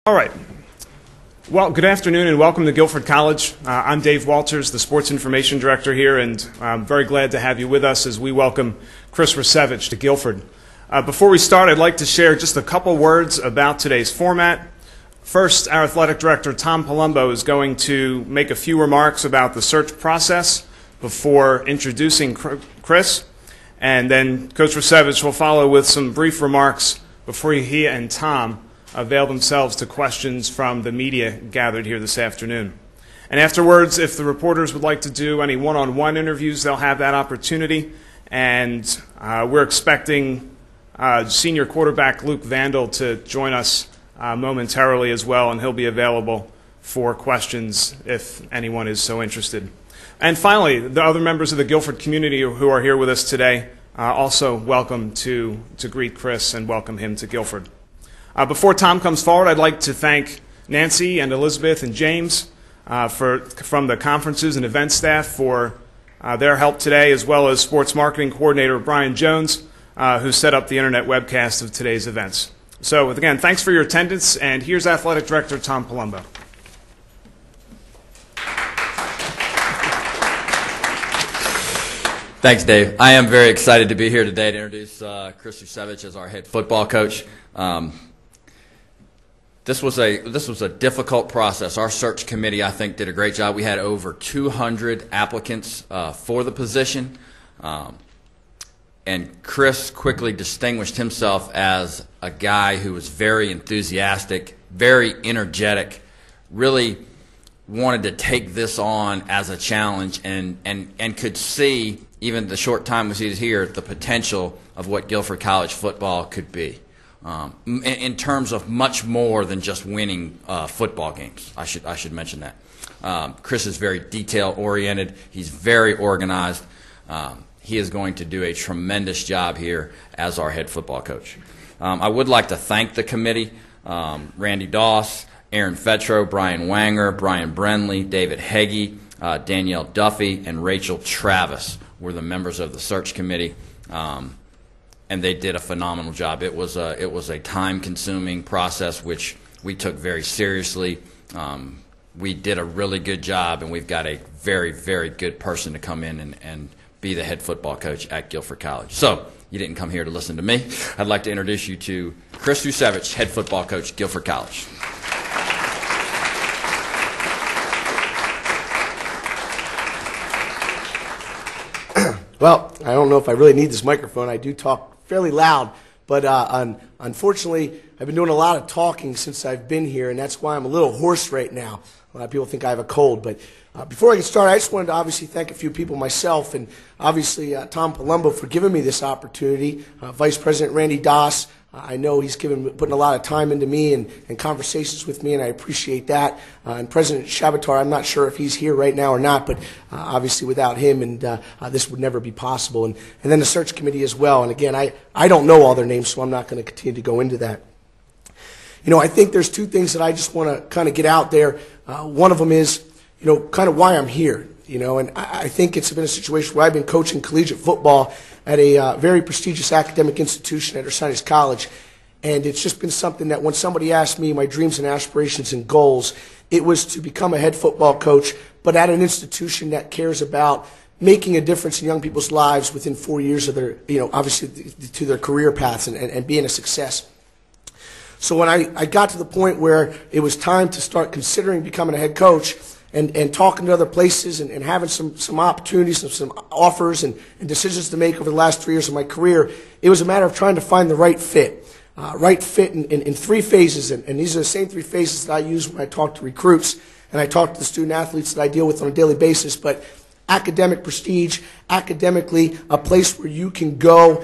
All right. Well, good afternoon and welcome to Guilford College. I'm Dave Walters, the Sports Information Director here, and I'm very glad to have you with us as we welcome Chris Rusiewicz to Guilford. Before we start, I'd like to share just a couple words about today's format. First, our Athletic Director, Tom Palumbo, is going to make a few remarks about the search process before introducing Chris, and then Coach Rusiewicz will follow with some brief remarks before he and Tom avail themselves to questions from the media gathered here this afternoon. And afterwards, if the reporters would like to do any one-on-one interviews, they'll have that opportunity. And we're expecting senior quarterback Luke Vandal to join us momentarily as well, and he'll be available for questions if anyone is so interested. And finally, the other members of the Guilford community who are here with us today, also welcome to greet Chris and welcome him to Guilford. Before Tom comes forward, I'd like to thank Nancy and Elizabeth and James from the conferences and event staff for their help today, as well as Sports Marketing Coordinator Brian Jones, who set up the internet webcast of today's events. So again, thanks for your attendance, and here's Athletic Director Tom Palumbo. Thanks, Dave. I am very excited to be here today to introduce Chris Rusiewicz as our head football coach. This was a difficult process. Our search committee, I think, did a great job. We had over 200 applicants for the position, and Chris quickly distinguished himself as a guy who was very enthusiastic, very energetic, really wanted to take this on as a challenge, and could see, even the short time he was here, the potential of what Guilford College football could be. In terms of much more than just winning football games. I should mention that. Chris is very detail-oriented. He's very organized. He is going to do a tremendous job here as our head football coach. I would like to thank the committee, Randy Doss, Aaron Fetro, Brian Wanger, Brian Brenley, David Heggie, Danielle Duffy, and Rachel Travis were the members of the search committee. And they did a phenomenal job. It was a time-consuming process, which we took very seriously. We did a really good job, and we've got a very, very good person to come in and be the head football coach at Guilford College. So you didn't come here to listen to me. I'd like to introduce you to Chris Rusiewicz, head football coach, Guilford College. Well, I don't know if I really need this microphone. I do talk fairly loud, but unfortunately, I've been doing a lot of talking since I've been here, and that's why I'm a little hoarse right now. A lot of people think I have a cold, but before I get started, I just wanted to obviously thank a few people myself, and obviously Tom Palumbo for giving me this opportunity, Vice President Randy Doss. I know he's putting a lot of time into me and conversations with me, and I appreciate that. And President Shabatar, I'm not sure if he's here right now or not, but obviously without him, and this would never be possible. And then the search committee as well. And again, I don't know all their names, so I'm not going to continue to go into that. You know, I think there's two things that I just want to kind of get out there. One of them is, you know, kind of why I'm here. You know, and I think it's been a situation where I've been coaching collegiate football at a very prestigious academic institution at Ursinus College, and it's just been something that when somebody asked me my dreams and aspirations and goals, it was to become a head football coach, but at an institution that cares about making a difference in young people's lives within 4 years of their, you know, obviously to their career paths and being a success. So when I got to the point where it was time to start considering becoming a head coach, and talking to other places and having some opportunities, some offers and decisions to make over the last 3 years of my career, it was a matter of trying to find the right fit. Right fit in three phases, and these are the same three phases that I use when I talk to recruits and I talk to the student athletes that I deal with on a daily basis. But academic prestige, academically, a place where you can go,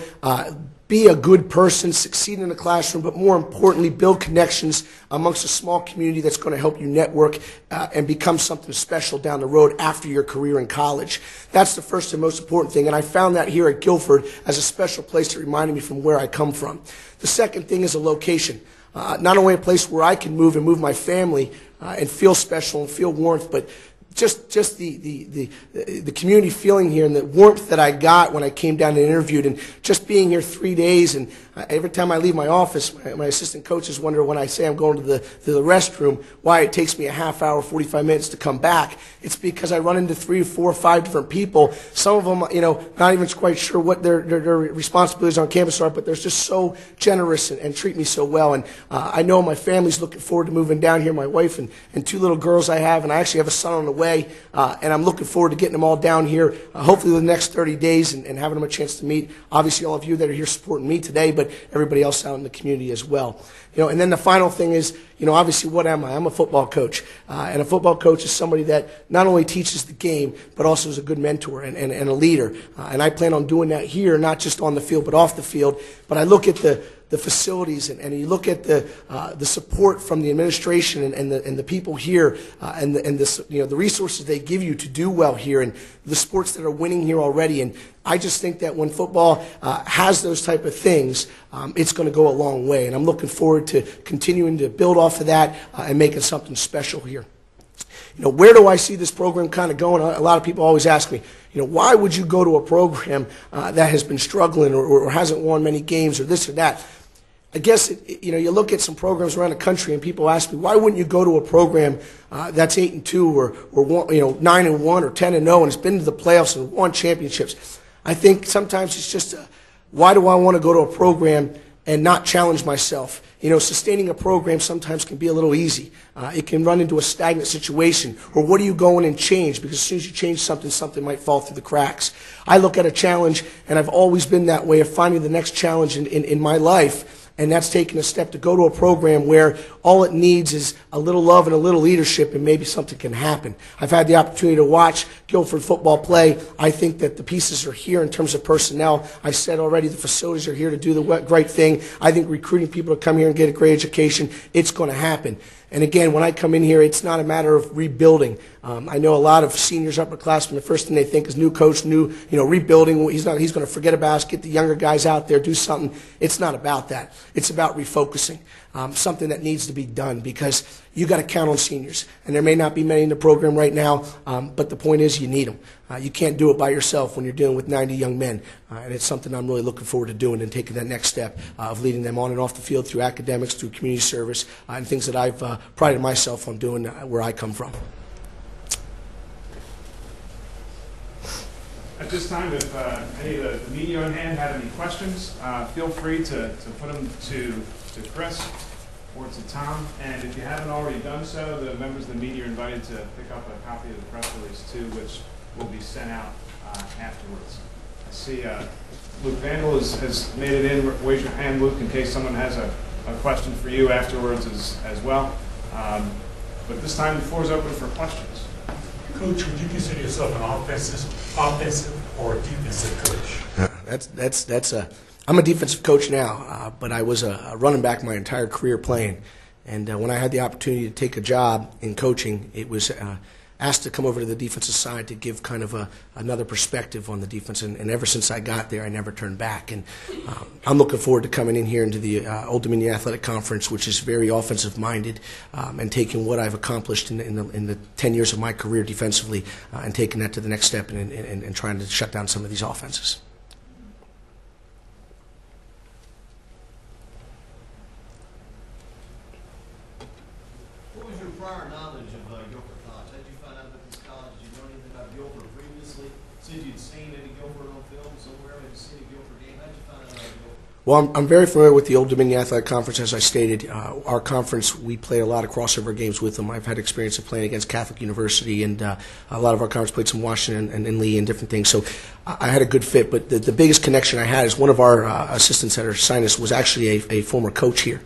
be a good person, succeed in the classroom, but more importantly, build connections amongst a small community that's going to help you network and become something special down the road after your career in college. That's the first and most important thing, and I found that here at Guilford as a special place that reminded me from where I come from. The second thing is a location. Not only a place where I can move and move my family and feel special and feel warmth, but just the community feeling here and the warmth that I got when I came down and interviewed, and just being here 3 days, and every time I leave my office, my assistant coaches wonder when I say I'm going to the restroom why it takes me a half hour, 45 minutes to come back. It's because I run into 3, 4, 5 different people. Some of them, not even quite sure what their responsibilities on campus are, but they're just so generous and treat me so well. And I know my family's looking forward to moving down here. My wife and 2 little girls I have, and I actually have a son on the way. And I'm looking forward to getting them all down here, hopefully the next 30 days, and having them a chance to meet, obviously, all of you that are here supporting me today, but everybody else out in the community as well. And then the final thing is, obviously, what am I? I'm a football coach. And a football coach is somebody that not only teaches the game, but also is a good mentor and a leader. And I plan on doing that here, not just on the field, but off the field. But I look at the facilities, and you look at the support from the administration and the people here, and the resources they give you to do well here, and the sports that are winning here already. And I just think that when football has those type of things, it's going to go a long way. And I'm looking forward to continuing to build off of that and making something special here. Where do I see this program kind of going? A lot of people always ask me, why would you go to a program that has been struggling or hasn't won many games or this or that? I guess, you look at some programs around the country and people ask me, why wouldn't you go to a program that's 8-2 or 9-1 or 10-0 and has been to the playoffs and won championships? I think sometimes it's just, why do I want to go to a program and not challenge myself? Sustaining a program sometimes can be a little easy. It can run into a stagnant situation. Or what do you go in and change? Because as soon as you change something, something might fall through the cracks. I look at a challenge, and I've always been that way, of finding the next challenge in my life. And that's taking a step to go to a program where all it needs is a little love and a little leadership, and maybe something can happen. I've had the opportunity to watch Guilford football play. I think that the pieces are here in terms of personnel. I said already the facilities are here to do the great thing. I think recruiting people to come here and get a great education, it's going to happen. And again, when I come in here, it's not a matter of rebuilding. I know a lot of seniors, upperclassmen, the first thing they think is new coach, rebuilding. He's going to forget about us, get the younger guys out there, do something. It's not about that. It's about refocusing, something that needs to be done, because you got to count on seniors. And there may not be many in the program right now, but the point is you need them. You can't do it by yourself when you're dealing with 90 young men. And it's something I'm really looking forward to doing, and taking that next step of leading them on and off the field through academics, through community service, and things that I've prided myself on doing where I come from. At this time, if any of the media on hand have any questions, feel free to put them to Chris or to Tom. And if you haven't already done so, the members of the media are invited to pick up a copy of the press release too, which will be sent out afterwards. I see Luke Vandal has made it in. Raise your hand, Luke, in case someone has a question for you afterwards as well. But this time, the floor is open for questions. Coach, would you consider yourself an offensive or defensive coach? I'm a defensive coach now, but I was a running back my entire career playing. And when I had the opportunity to take a job in coaching, it was asked to come over to the defensive side to give kind of another perspective on the defense. And ever since I got there, I never turned back. And I'm looking forward to coming in here into the Old Dominion Athletic Conference, which is very offensive-minded, and taking what I've accomplished in the 10 years of my career defensively and taking that to the next step and trying to shut down some of these offenses. What was your prior knowledge of Guilford College? How did you find out about this college? Did you know anything about Guilford previously? Said you'd seen any Guilford on film somewhere, maybe seen a Guilford game. How did you find out about Guilford? Well, I'm very familiar with the Old Dominion Athletic Conference, as I stated. Our conference, we play a lot of crossover games with them. I've had experience of playing against Catholic University, and a lot of our conference played some Washington and Lee and different things. So I had a good fit. But the biggest connection I had is one of our assistants at Ursinus was actually a former coach here.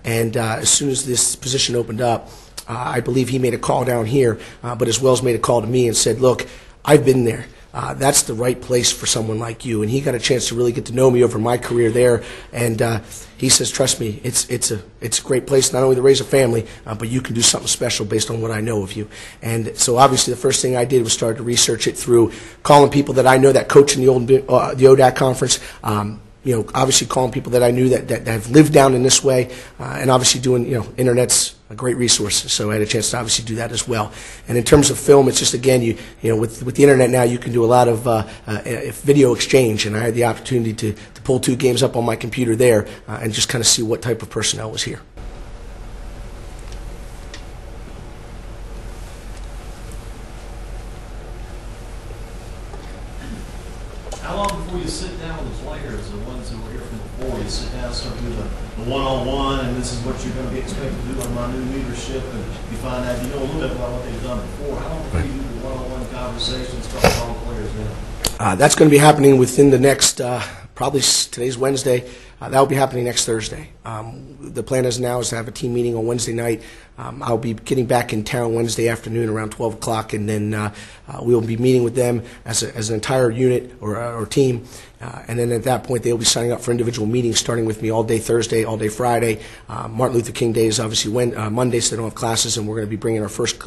And as soon as this position opened up, I believe he made a call down here, but as well as made a call to me and said, look, I've been there. That's the right place for someone like you. And he got a chance to really get to know me over my career there. And he says, trust me, it's a great place not only to raise a family, but you can do something special based on what I know of you. And so obviously the first thing I did was start to research it through calling people that I know that coach in the ODAC conference. Obviously calling people that I knew that have lived down in this way, and obviously doing, internet's a great resource. So I had a chance to obviously do that as well. And in terms of film, it's just, again, you know, with the internet now, you can do a lot of video exchange, and I had the opportunity to pull 2 games up on my computer there and just kind of see what type of personnel was here. How long before you sit down with the players, the ones who were here from before, you sit down, start doing the one-on-one, and this is what you're going to be expected to do on my new leadership, and you find out you know a little bit about what they've done before. How long before you do the one-on-one conversations, start with all the players now? That's going to be happening within the next, probably today's Wednesday. That will be happening next Thursday. The plan is now is to have a team meeting on Wednesday night. I'll be getting back in town Wednesday afternoon around 12 o'clock, and then we'll be meeting with them as an entire unit or team. And then at that point, they'll be signing up for individual meetings, starting with me all day Thursday, all day Friday. Martin Luther King Day is obviously Monday, so they don't have classes, and we're going to be bringing our first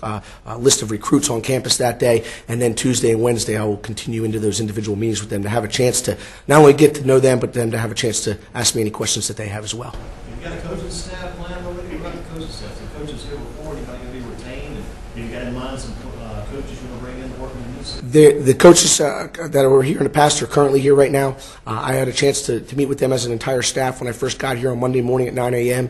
list of recruits on campus that day. And then Tuesday and Wednesday, I will continue into those individual meetings with them to have a chance to not only get to know them, but then to have a chance to ask me any questions that they have as well. You've got a coaching staff plan already? What about the coaching staff? The coaches here before, anybody going to be retained? And you've got in mind some coaches you want to bring in to work on the new system? The coaches that were here in the past are currently here right now. I had a chance to meet with them as an entire staff when I first got here on Monday morning at 9 a.m.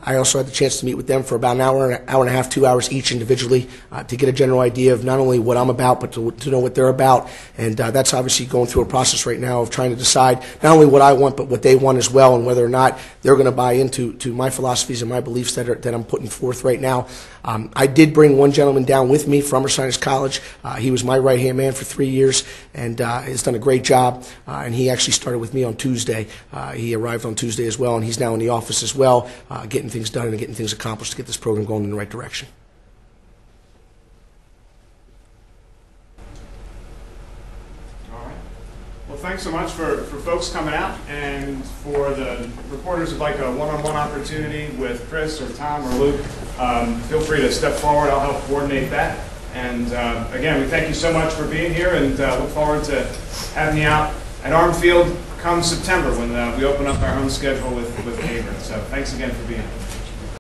I also had the chance to meet with them for about an hour and a half, 2 hours each individually to get a general idea of not only what I'm about, but to know what they're about. And that's obviously going through a process right now of trying to decide not only what I want, but what they want as well, and whether or not they're going to buy into my philosophies and my beliefs that I'm putting forth right now. I did bring one gentleman down with me from Ursinus College. He was my right-hand man for 3 years and has done a great job. And he actually started with me on Tuesday. He arrived on Tuesday as well, and he's now in the office as well, getting things done and getting things accomplished to get this program going in the right direction. All right. Well, thanks so much for folks coming out, and for the reporters who'd like a one-on-one opportunity with Chris or Tom or Luke, feel free to step forward. I'll help coordinate that. And again, we thank you so much for being here, and look forward to having you out at Armfield come September when we open up our home schedule with Cambridge. So thanks again for being here.